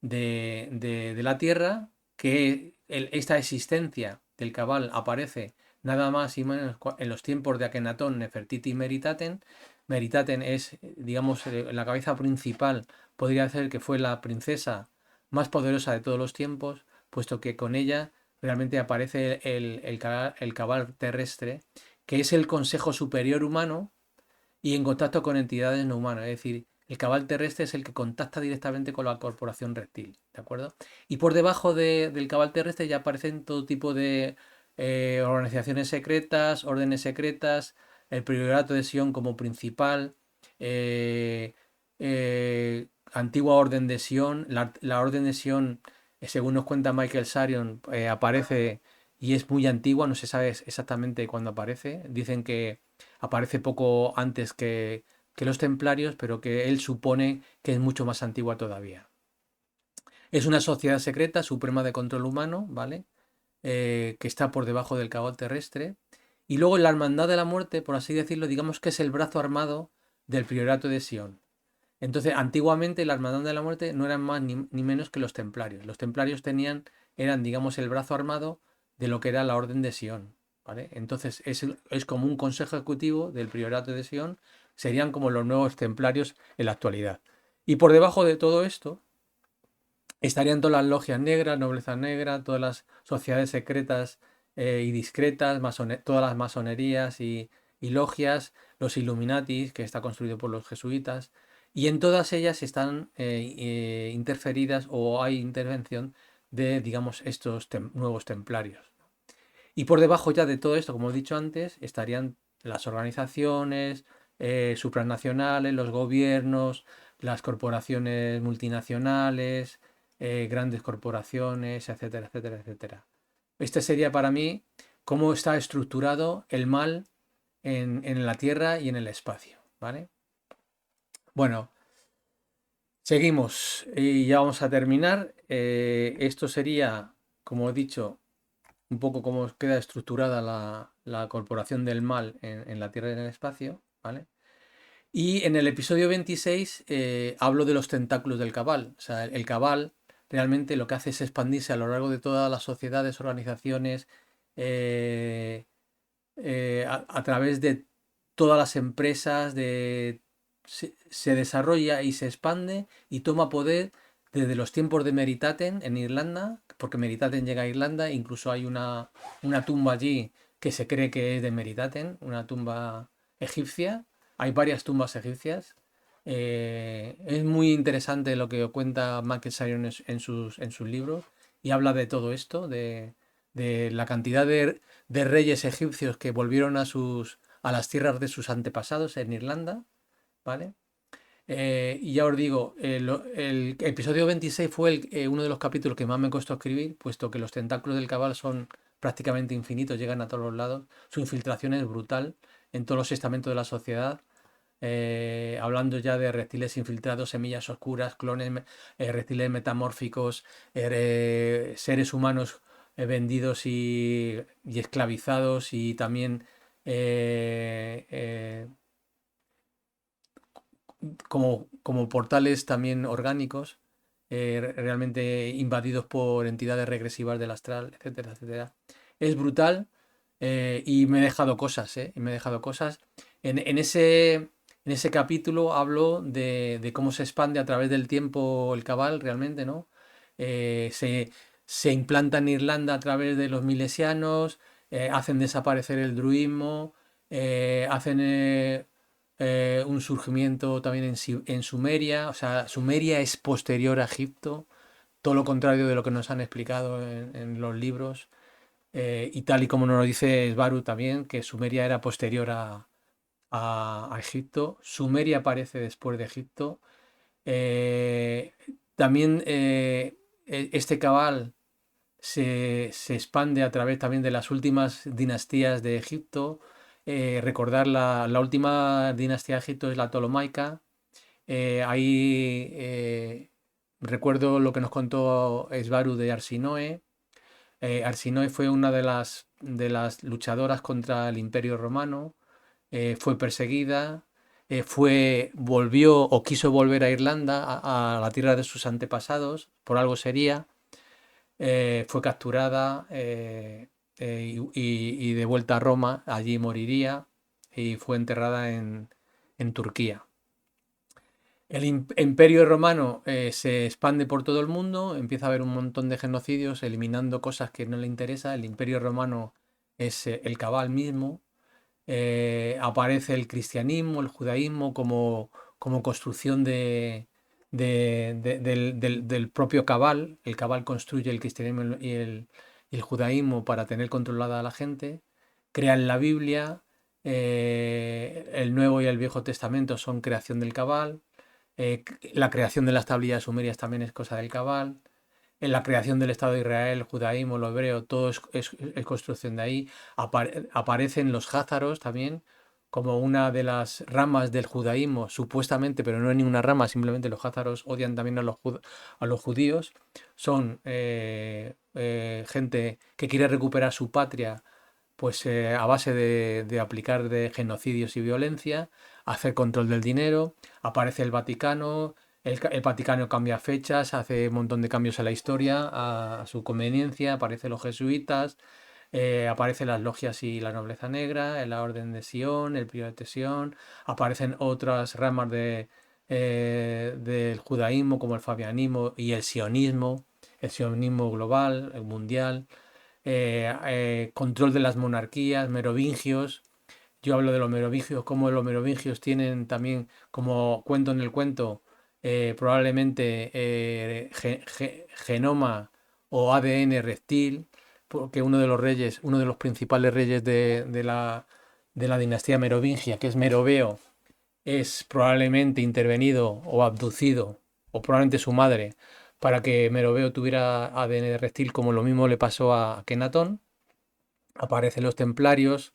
de la Tierra, que esta existencia del cabal aparece nada más y menos en los tiempos de Akenatón, Nefertiti y Meritaten. Meritaten es, digamos, la cabeza principal, podría ser que fue la princesa más poderosa de todos los tiempos, puesto que con ella realmente aparece el cabal terrestre, que es el Consejo Superior Humano y en contacto con entidades no humanas. Es decir, el cabal terrestre es el que contacta directamente con la corporación reptil, ¿de acuerdo? Y por debajo del cabal terrestre ya aparecen todo tipo de organizaciones secretas, órdenes secretas, el priorato de Sion como principal, eh, antigua orden de Sion, la orden de Sion, según nos cuenta Michael Sarion, aparece y es muy antigua, no se sabe exactamente cuándo aparece. Dicen que aparece poco antes que los templarios, pero que él supone que es mucho más antigua todavía. Es una sociedad secreta suprema de control humano, ¿vale? Que está por debajo del cabal terrestre. Y luego la Hermandad de la Muerte, por así decirlo, digamos que es el brazo armado del Priorato de Sion. Entonces, antiguamente la Hermandad de la Muerte no eran más ni menos que los templarios. Los templarios eran, digamos, el brazo armado de lo que era la Orden de Sion, ¿vale? Entonces, es como un consejo ejecutivo del Priorato de Sion, serían como los nuevos templarios en la actualidad. Y por debajo de todo esto estarían todas las logias negras, nobleza negra, todas las sociedades secretas y discretas, todas las masonerías y logias, los Illuminatis, que está construido por los jesuitas, y en todas ellas están interferidas o hay intervención de, digamos, estos nuevos templarios. Y por debajo ya de todo esto, como he dicho antes, estarían las organizaciones, supranacionales, los gobiernos, las corporaciones multinacionales, grandes corporaciones, etcétera, etcétera, etcétera. Este sería para mí cómo está estructurado el mal en la Tierra y en el espacio, ¿vale? Bueno, seguimos y ya vamos a terminar. Esto sería, como he dicho, un poco cómo queda estructurada la corporación del mal en la Tierra y en el espacio, ¿vale? Y en el episodio 26 hablo de los tentáculos del cabal. O sea, el cabal realmente lo que hace es expandirse a lo largo de todas las sociedades, organizaciones, eh, a través de todas las empresas, se desarrolla y se expande y toma poder desde los tiempos de Meritaten en Irlanda, porque Meritaten llega a Irlanda, incluso hay una tumba allí que se cree que es de Meritaten, una tumba egipcia. Hay varias tumbas egipcias. Es muy interesante lo que cuenta Michael Sion en sus libros y habla de todo esto, de la cantidad de reyes egipcios que volvieron a las tierras de sus antepasados en Irlanda, ¿vale? Y ya os digo, el episodio 26 fue uno de los capítulos que más me costó escribir, puesto que los tentáculos del cabal son prácticamente infinitos, llegan a todos los lados. Su infiltración es brutal en todos los estamentos de la sociedad. Hablando ya de reptiles infiltrados, semillas oscuras, clones, reptiles metamórficos, seres humanos vendidos y esclavizados y también como portales también orgánicos, realmente invadidos por entidades regresivas del astral, etcétera, etcétera. Es brutal y me he dejado cosas, ¿eh? Y me he dejado cosas. En ese capítulo hablo de cómo se expande a través del tiempo el cabal realmente, ¿no? Se implanta en Irlanda a través de los milesianos, hacen desaparecer el druidismo, hacen un surgimiento también en Sumeria. O sea, Sumeria es posterior a Egipto, todo lo contrario de lo que nos han explicado en los libros. Y tal y como nos lo dice Svaru también, que Sumeria era posterior a Egipto. Sumeria aparece después de Egipto. Eh, También este cabal se expande a través también de las últimas dinastías de Egipto. Recordar la última dinastía de Egipto es la Ptolomaica. Ahí recuerdo lo que nos contó Svaru de Arsinoe. Arsinoe fue una de las luchadoras contra el Imperio Romano. Fue perseguida. Volvió o quiso volver a Irlanda, a la tierra de sus antepasados, por algo sería. Fue capturada y de vuelta a Roma, allí moriría y fue enterrada en Turquía. El imperio romano se expande por todo el mundo, empieza a haber un montón de genocidios, eliminando cosas que no le interesa. El imperio romano es el cabal mismo. Aparece el cristianismo, el judaísmo como construcción del propio cabal. El cabal construye el cristianismo y el judaísmo para tener controlada a la gente. Crean la Biblia. El Nuevo y el Viejo Testamento son creación del cabal. La creación de las tablillas sumerias también es cosa del cabal. En la creación del Estado de Israel, el judaísmo, lo hebreo, todo es construcción de ahí. Aparecen los házaros también como una de las ramas del judaísmo, supuestamente, pero no es ninguna rama, simplemente los házaros odian también a los judíos. Son gente que quiere recuperar su patria, pues a base de aplicar de genocidios y violencia, hacer control del dinero. Aparece el Vaticano. El Vaticano cambia fechas, hace un montón de cambios en la historia a su conveniencia. Aparecen los jesuitas, aparecen las logias y la nobleza negra, la Orden de Sion, el Prior de Sion. Aparecen otras ramas del judaísmo como el fabianismo y el sionismo global, el mundial. Control de las monarquías, merovingios. Yo hablo de los merovingios, como los merovingios tienen también, como cuento en el cuento, probablemente genoma o ADN reptil, porque uno de los principales reyes de la dinastía merovingia, que es Meroveo, es probablemente intervenido o abducido, o probablemente su madre, para que Meroveo tuviera ADN de reptil, como lo mismo le pasó a Kenatón. Aparecen los templarios,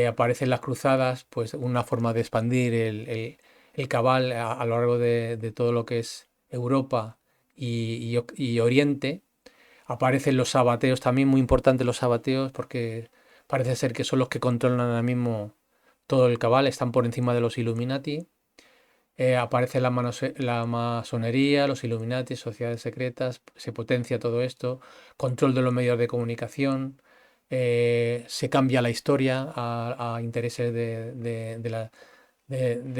aparecen las cruzadas, pues una forma de expandir el cabal a lo largo de todo lo que es Europa y Oriente. Aparecen los sabateos también, muy importantes los sabateos, porque parece ser que son los que controlan ahora mismo todo el cabal, están por encima de los Illuminati. Aparece la masonería, los Illuminati, sociedades secretas, se potencia todo esto, control de los medios de comunicación, se cambia la historia a intereses de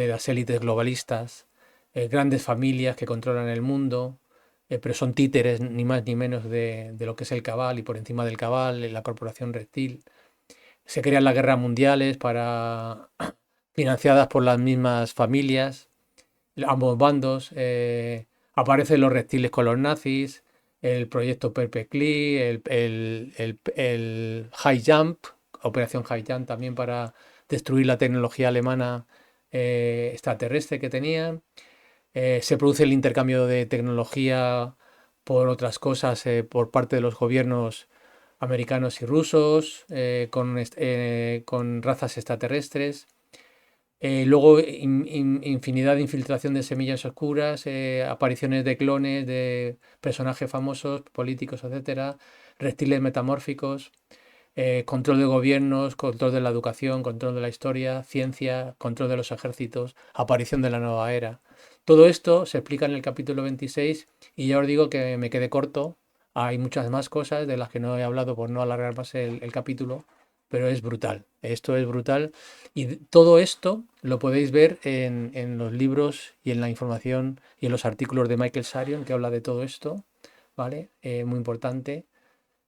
las élites globalistas, grandes familias que controlan el mundo, pero son títeres ni más ni menos de lo que es el cabal y por encima del cabal, la corporación reptil. Se crean las guerras mundiales financiadas por las mismas familias, ambos bandos. Aparecen los reptiles con los nazis, el proyecto Paperclip, el High Jump, Operación High Jump también para destruir la tecnología alemana extraterrestre que tenían. Se produce el intercambio de tecnología por otras cosas por parte de los gobiernos americanos y rusos con razas extraterrestres. Luego, infinidad de infiltración de semillas oscuras, apariciones de clones de personajes famosos, políticos, etcétera, reptiles metamórficos, control de gobiernos, control de la educación, control de la historia, ciencia, control de los ejércitos, aparición de la nueva era. Todo esto se explica en el capítulo 26 y ya os digo que me quedé corto. Hay muchas más cosas de las que no he hablado por no alargar más el capítulo, pero es brutal. Esto es brutal. Y todo esto lo podéis ver en los libros y en la información y en los artículos de Michael Sarion que habla de todo esto, ¿vale? Muy importante.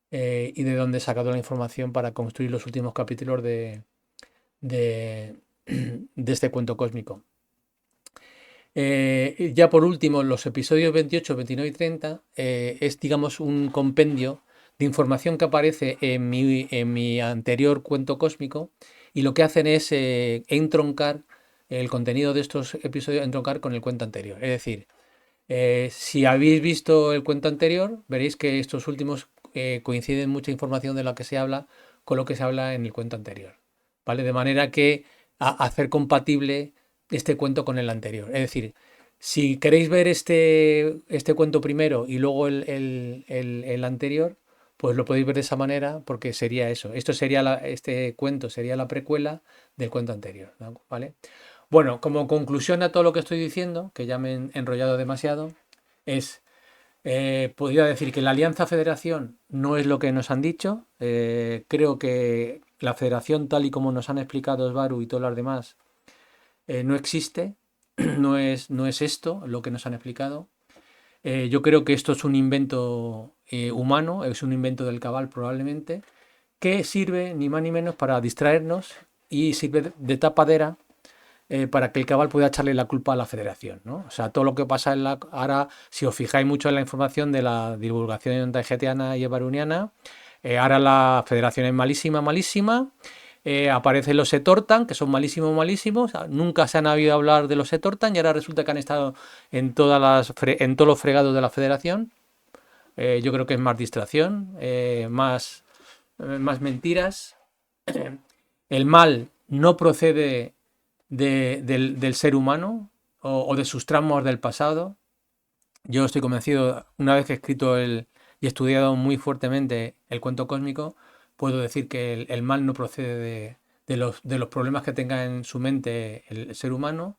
Y de dónde he sacado la información para construir los últimos capítulos de, de este cuento cósmico. Ya por último, los episodios 28, 29 y 30 es, digamos, un compendio de información que aparece en mi anterior cuento cósmico y lo que hacen es entroncar el contenido de estos episodios, entroncar con el cuento anterior. Es decir, si habéis visto el cuento anterior, veréis que estos últimos coinciden mucha información de la que se habla con lo que se habla en el cuento anterior. ¿Vale? De manera que hacer compatible este cuento con el anterior. Es decir, si queréis ver este cuento primero y luego el anterior, pues lo podéis ver de esa manera porque sería eso. Este cuento sería la precuela del cuento anterior. ¿No? ¿Vale? Bueno, como conclusión a todo lo que estoy diciendo, que ya me he enrollado demasiado, es, podría decir que la Alianza Federación no es lo que nos han dicho. Creo que la Federación, tal y como nos han explicado Svaru y todas las demás, no existe. No es esto lo que nos han explicado. Yo creo que esto es un invento humano, es un invento del cabal probablemente, que sirve ni más ni menos para distraernos y sirve de tapadera para que el cabal pueda echarle la culpa a la federación, ¿no? O sea, todo lo que pasa ahora, si os fijáis mucho en la información de la divulgación taigetiana y evaruniana, ahora la federación es malísima, malísima. Aparecen los Etortan, que son malísimos, malísimos. Nunca se han oído hablar de los Etortan y ahora resulta que han estado en todos los fregados de la federación. Yo creo que es más distracción, más mentiras. El mal no procede del ser humano o de sus traumas del pasado. Yo estoy convencido, una vez que he escrito y estudiado muy fuertemente el cuento cósmico, puedo decir que el mal no procede de los problemas que tenga en su mente el ser humano.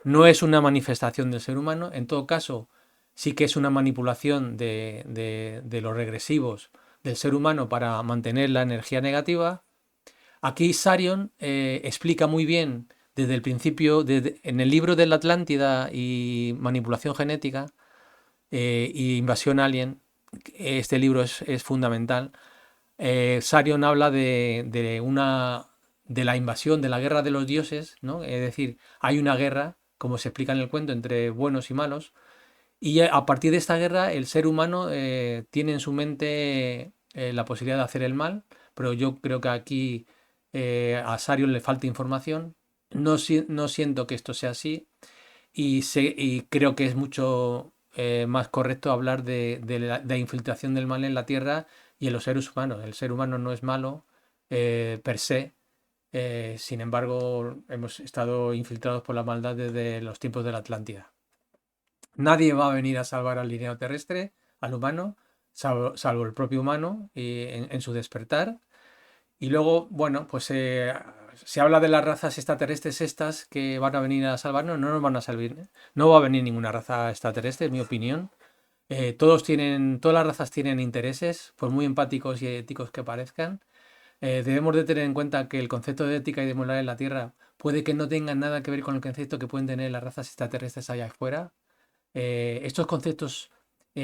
No es una manifestación del ser humano. En todo caso, sí que es una manipulación de los regresivos del ser humano para mantener la energía negativa. Aquí Sarion explica muy bien desde el principio, en el libro de la Atlántida y manipulación genética y invasión alien, este libro es fundamental. Sarion habla de la invasión, de la guerra de los dioses, ¿no? Es decir, hay una guerra, como se explica en el cuento, entre buenos y malos, y a partir de esta guerra el ser humano tiene en su mente la posibilidad de hacer el mal, pero yo creo que aquí a Sarion le falta información No siento que esto sea así y creo que es mucho más correcto hablar de infiltración del mal en la Tierra y en los seres humanos. El ser humano no es malo per se. Sin embargo, hemos estado infiltrados por la maldad desde los tiempos de la Atlántida. Nadie va a venir a salvar al lineal terrestre, al humano, salvo el propio humano en su despertar. Y luego, bueno, pues se habla de las razas extraterrestres estas que van a venir a salvarnos, no nos van a salvar, ¿eh? No va a venir ninguna raza extraterrestre, en mi opinión. Todas las razas tienen intereses, por muy empáticos y éticos que parezcan. Debemos de tener en cuenta que el concepto de ética y de moral en la Tierra puede que no tenga nada que ver con el concepto que pueden tener las razas extraterrestres allá afuera. Estos conceptos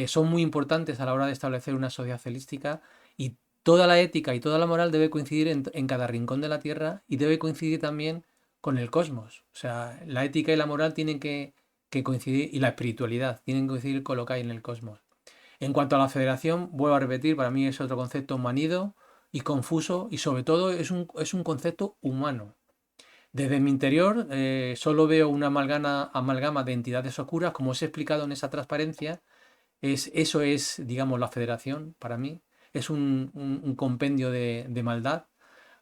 son muy importantes a la hora de establecer una sociedad celística y toda la ética y toda la moral debe coincidir en cada rincón de la Tierra y debe coincidir también con el cosmos. O sea, la ética y la moral tienen que coincidir y la espiritualidad tienen que coincidir con lo que hay en el cosmos. En cuanto a la federación, vuelvo a repetir, para mí es otro concepto manido y confuso y sobre todo es un concepto humano. Desde mi interior solo veo una amalgama de entidades oscuras, como os he explicado en esa transparencia. Eso es, digamos, la federación para mí. Es un compendio de maldad,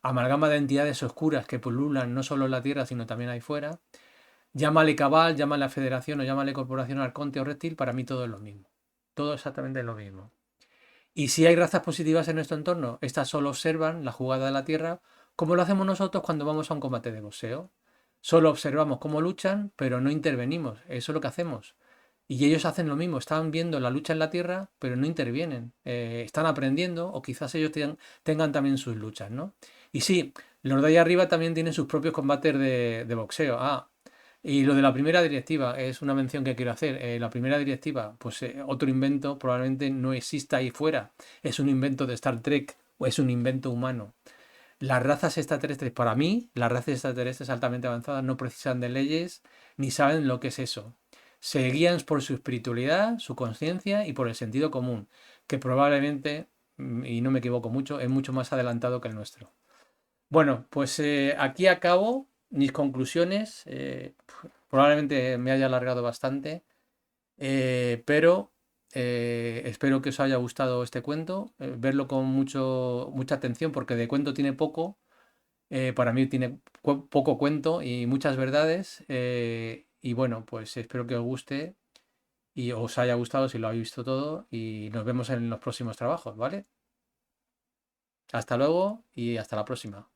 amalgama de entidades oscuras que pululan no solo en la Tierra, sino también ahí fuera. Llámale cabal, llámale federación o llámale corporación arconte o reptil, para mí todo es lo mismo. Todo exactamente es lo mismo. Y si hay razas positivas en nuestro entorno, estas solo observan la jugada de la Tierra, como lo hacemos nosotros cuando vamos a un combate de boxeo. Solo observamos cómo luchan, pero no intervenimos. Eso es lo que hacemos. Y ellos hacen lo mismo, están viendo la lucha en la Tierra, pero no intervienen. Están aprendiendo o quizás ellos tengan también sus luchas, ¿no? Y sí, los de ahí arriba también tienen sus propios combates de boxeo. Y lo de la primera directiva es una mención que quiero hacer. La primera directiva, pues otro invento probablemente no exista ahí fuera. Es un invento de Star Trek o es un invento humano. Las razas extraterrestres, para mí, las razas extraterrestres altamente avanzadas no precisan de leyes ni saben lo que es eso. Se guían por su espiritualidad, su conciencia y por el sentido común, que probablemente, y no me equivoco mucho, es mucho más adelantado que el nuestro. Bueno, pues aquí acabo mis conclusiones. Probablemente me haya alargado bastante, pero espero que os haya gustado este cuento. Verlo con mucha atención porque de cuento tiene poco. Para mí tiene poco cuento y muchas verdades. Y bueno, pues espero que os guste y os haya gustado si lo habéis visto todo. Y nos vemos en los próximos trabajos, ¿vale? Hasta luego y hasta la próxima.